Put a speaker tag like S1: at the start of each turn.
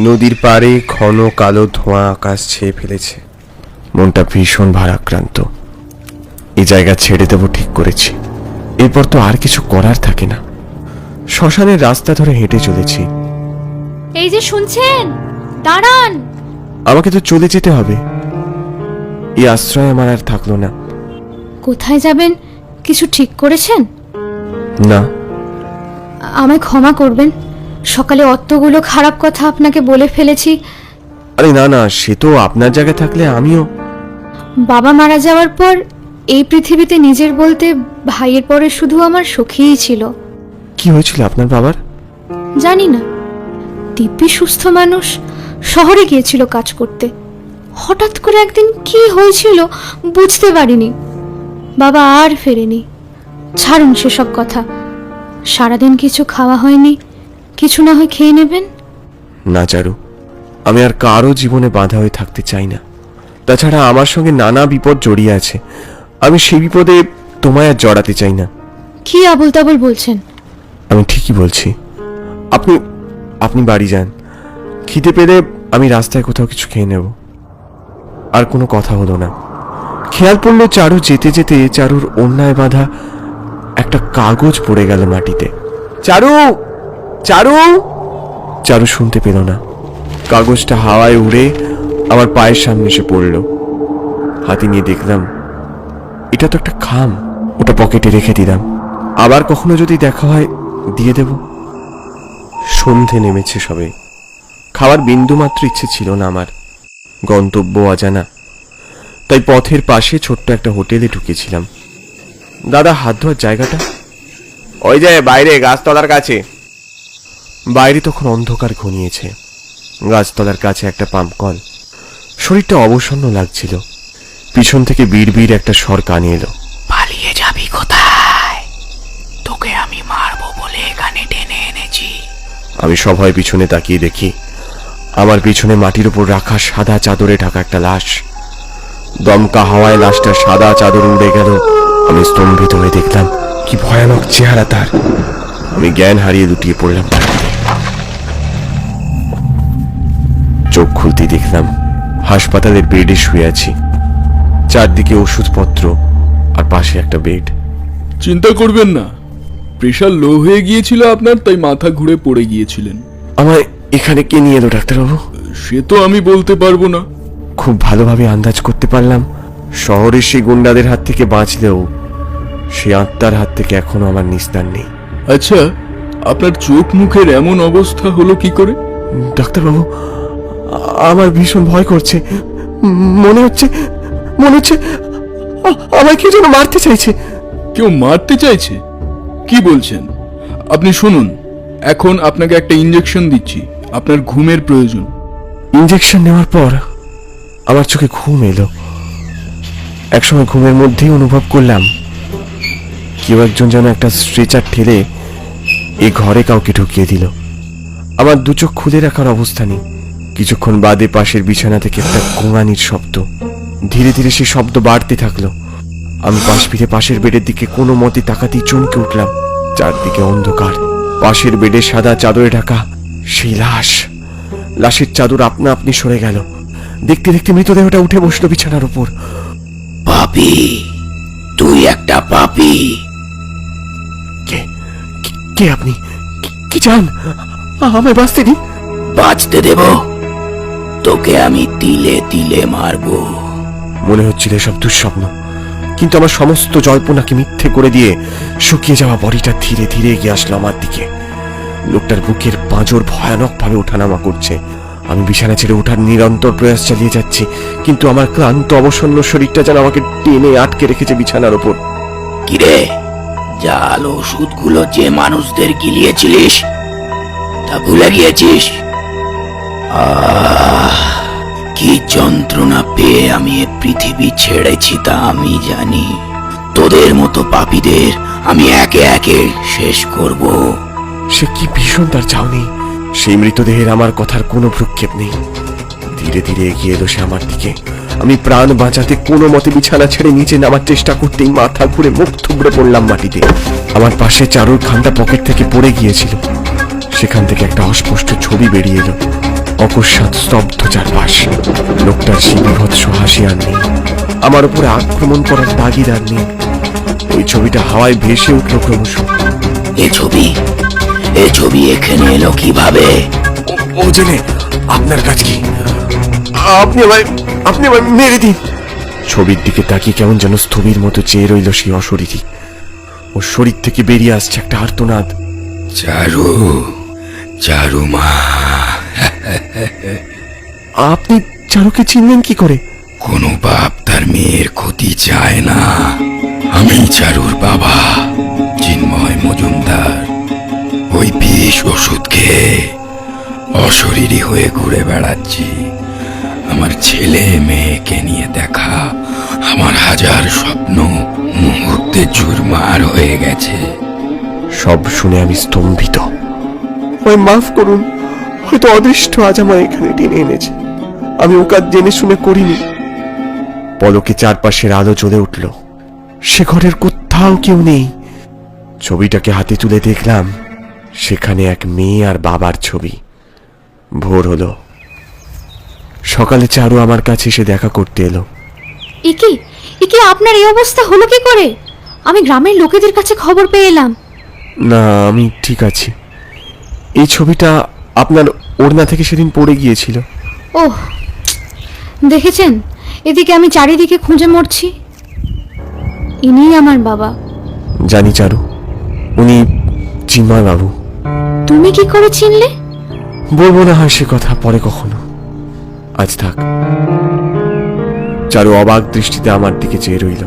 S1: নদীর পাড়ে ঘন কালো ধোঁয়া আকাশ ছেয়ে ফেলেছে। মনটা ভীষণ ভারাক্রান্ত। এই জায়গা ছেড়ে দেবো ঠিক করেছি। এরপর তো আর কিছু করার থাকে না। শ্মশানের রাস্তা ধরে হেঁটে চলেছি।
S2: এই যে শুনছেন, দাঁড়ান।
S1: আমাকে তো চলে যেতে হবে। এই আশ্রয় আমার আর থাকলো না।
S2: কোথায় যাবেন কিছু ঠিক করেছেন?
S1: না।
S2: আমায় ক্ষমা করবেন, সকালে অতগুলো খারাপ কথা আপনাকে বলে ফেলেছি।
S1: আরে না না, সে তো আপনার জায়গায় থাকলে আমিও।
S2: বাবা মারা যাওয়ার পর এই পৃথিবীতে নিজের বলতে ভাইয়ের পরে শুধু আমার সখীই ছিল।
S1: কি হয়েছিল আপনার বাবার?
S2: জানি না, দিব্যি সুস্থ মানুষ, শহরে গিয়েছিল কাজ করতে। হঠাৎ করে একদিন কি হয়েছিল বুঝতে পারিনি। বাবা আর ফেরেনি। ছাড়ুন সেসব কথা। সারাদিন কিছু খাওয়া হয়নি, কিছু না হয় খেয়ে নেবেন।
S1: না চারু, আমি আর কারো জীবনে বাধা হয়ে থাকতে চাই না। তাছাড়া আমার সঙ্গে নানা বিপদ জড়িয়ে আছে। আমি সেই বিপদে তোমায় আর জড়াতে চাই না।
S2: কি আবল তাবল বলছেন?
S1: আমি ঠিকই বলছি। আপনি আপনি বাড়ি যান। খিদে পেলে আমি রাস্তায় কোথাও কিছু খেয়ে নেব। আর কোনো কথা হলো না। খেয়াল পড়লো চারু যেতে যেতে চারুর অন্যায় বাঁধা একটা কাগজ পড়ে গেল মাটিতে। চারু, চারু! চারু শুনতে পেল না। কাগজটা হাওয়ায় উড়ে আমার পায়ের সামনে এসে পড়ল। হাতে নিয়ে দেখলাম এটা তো একটা খাম। ওটা পকেটে রেখে দিলাম। আবার কখনো যদি দেখা হয় দিয়ে দেব। সন্ধে নেমেছে সবে। খাওয়ার বিন্দু মাত্র ইচ্ছে ছিল না আমার। গন্তব্য অজানা, তাই পথের পাশে ছোট্ট একটা হোটেলে ঢুকেছিলাম। দাদা, হাত ধোয়ার জায়গাটা? ওই যে বাইরে গাছতলার কাছে। বাইরে তখন অন্ধকার ঘনিয়েছে। গাছতলার কাছে একটা পাম্প কল। শরীরটা অবসন্ন লাগছিল। পিছন থেকে বিড় একটা স্বর কানে এলো।
S3: পালিয়ে যাবি কোথায়? তোকে আমি মারবো বলে এখানে টেনে এনেছি।
S1: আমি সভয় পিছনে তাকিয়ে দেখি আমার পিছনে মাটির উপর রাখা সাদা চাদরে ঢাকা একটা লাশ। দমকা হাওয়ায় লাশটা সাদা চাদর উড়ে গেল। আমি স্তম্ভিত হয়ে দেখলাম কি ভয়ানক চেহারা তার। আমি জ্ঞান হারিয়ে লুটিয়ে পড়লাম মাটিতে। চোখ খুলতে দেখলাম হাসপাতালের বেডে শুয়ে আছি। চারদিকে ওষুধপত্র আর পাশে একটা বেড।
S4: চিন্তা করবেন না, প্রেশার লো হয়ে গিয়েছিল আপনার, তাই মাথা ঘুরে পড়ে গিয়েছিলেন।
S1: আমায় এখানে কে নিয়ে এলো ডাক্তারবাবু?
S4: সে তো আমি বলতে পারবো না।
S1: খুব ভালোভাবে আন্দাজ করতে পারলাম শহরের সেই গুন্ডাদের হাত থেকে বাঁচলেও সে আত্মার হাত থেকে এখনো আমার নিস্তার নেই।
S4: আচ্ছা, আপনার চোখ মুখের এমন অবস্থা হলো কি করে?
S1: ডাক্তারবাবু, আমার ভীষণ ভয় করছে। মনে হচ্ছে আমায় কেউ যেন মারতে চাইছে।
S4: কেউ মারতে চাইছে? কি বলছেন? আপনি শুনুন, এখন আপনাকে একটা ইঞ্জেকশন দিচ্ছি। আপনার ঘুমের প্রয়োজন।
S1: ইঞ্জেকশন নেওয়ার পর আমার চোখে ঘুম এলো। একসময় ঘুমের মধ্যেই অনুভব করলাম কেউ একজন যেন একটা স্ট্রেচার ঠেলে এ ঘরে কাউকে ঢুকিয়ে দিল। আমার দু চোখ খুলে রাখার অবস্থা নেই। কিছুক্ষণ বাদে পাশের বিছানা থেকে একটা গোঙানির শব্দ। ধীরে ধীরে সেই শব্দ বাড়তে থাকলো। আমি পাশ ফিরে পাশের বেডের দিকে কোনো মতে তাকাতেই চমকে উঠলাম। চারদিকে অন্ধকার। পাশের বেডে সাদা চাদরে ঢাকা সেই লাশ। লাশের চাদর আপনা আপনি সরে গেল। দেখতে দেখতে মৃতদেহটা উঠে বসলো বিছানার উপর।
S3: পাপী, তুই একটা পাপী।
S1: কে আপনি? কি চান? আমায় বাঁচতে দিন।
S3: বাঁচতে দেব? তোকে আমি তিলে তিলে মারবো।
S1: মনে হচ্ছিল এসব দুঃস্বপ্ন, কিন্তু আমার সমস্ত জল্পনাকে মিথ্যে করে দিয়ে শুকিয়ে যাওয়া বডিটা ধীরে ধীরে এগিয়ে আসলো আমার দিকে। লোকটার বুকের পাঁজর ভয়ানক ভাবে ওঠানামা করছে। আমি বিছানা ছেড়ে ওঠার নিরন্তর প্রয়াস চালিয়ে যাচ্ছি, কিন্তু আমার ক্লান্ত অবসন্ন শরীরটা যেন আমাকে টেনে আটকে রেখেছে বিছানার ওপর।
S3: কিরে, জাল ওষুধগুলো যে মানুষদের গিলিয়েছিলিস তা ভুলে গিয়েছিস? কি যন্ত্রণা পেয়ে আমি এ পৃথিবী ছেড়েছি তা আমি জানি। তোদের মতো পাপীদের আমি একে একে শেষ করব।
S1: সে কি ভীষণ তার চাউনি। সেই মৃতদেহের আমার কথার কোনো ভ্রুক্ষেপ নেই। ধীরে ধীরে এগিয়ে এলো সে আমার দিকে। আমি প্রাণ বাঁচাতে কোনো মতে বিছানা ছেড়ে নিচে নামার চেষ্টা করতেই মাথা ঘুরে মুখ থুবড়ে পড়লাম মাটিতে। আমার পাশে চারুর খামটা পকেট থেকে পড়ে গিয়েছিল। সেখান থেকে একটা অস্পষ্ট ছবি বেরিয়ে এলো। অকস্মাৎ স্তব্ধ চারপাশ। লোকটার সেই বিভৎস হাসি আর নেই, আমার উপরে আক্রমণ করার তাগিদ আর নেই। ওই ছবিটা হাওয়ায় ভেসে উঠল ক্রমশ।
S3: এ ছবি এখানে এলো কিভাবে?
S1: ও জেনে আপনার কাজ কি? আপনি আমায় মেরে দিন। ছবির দিকে তাকিয়ে কেমন যেন স্থবির মতো চেয়ে রইল সেই অশরীরী। ওর শরীর থেকে বেরিয়ে আসছে একটা আর্তনাদ।
S3: চারু মা,
S1: আপনি চারুকে চিনলেন কি করে?
S3: কোনো বাপ তার মেয়ের ক্ষতি চায় না। আমি চারুর বাবা, চিন্ময় মজুমদার। ওই বিষ ওষুধ খেয়ে অশরীরী হয়ে ঘুরে বেড়াচ্ছি। আমার ছেলে মেয়েকে নিয়ে দেখা আমার হাজার স্বপ্ন মুহূর্তে চুরমার হয়ে গেছে।
S1: সব শুনে আমি স্তম্ভিত। আমায় মাফ করুন, হয়তো অদৃষ্ট আজ আমার এখানে টেনে এনেছে। আমি ও কাজ জেনে শুনে করিনি। পলকে চারপাশের আলো জ্বলে উঠল। সে ঘরের কোথাও কেউ নেই। ছবিটাকে হাতে তুলে দেখলাম, সেখানে এক মেয়ে আর বাবার ছবি। ভোর হলো। সকালে চারু আমার কাছে এসে দেখা করতে এলো।
S2: একে আপনার এই অবস্থা হলো কি করে? আমি গ্রামের লোকেদের কাছে খবর পেয়ে এলাম।
S1: না, আমি ঠিক আছি। এই ছবিটা আপনার ওড়না থেকে সেদিন পড়ে গিয়েছিল।
S2: ওহ, দেখেছেন, এদিকে আমি চারিদিকে খুঁজে মরছি। ইনি আমার বাবা।
S1: জানি চারু, উনি চিন্ময় বাবু।
S2: তুমি কি করে চিনলে?
S1: বলবো না হয় সে কথা, পরে কখনো। আজ থাক। চারু অবাক দৃষ্টিতে আমার দিকে চেয়ে রইল।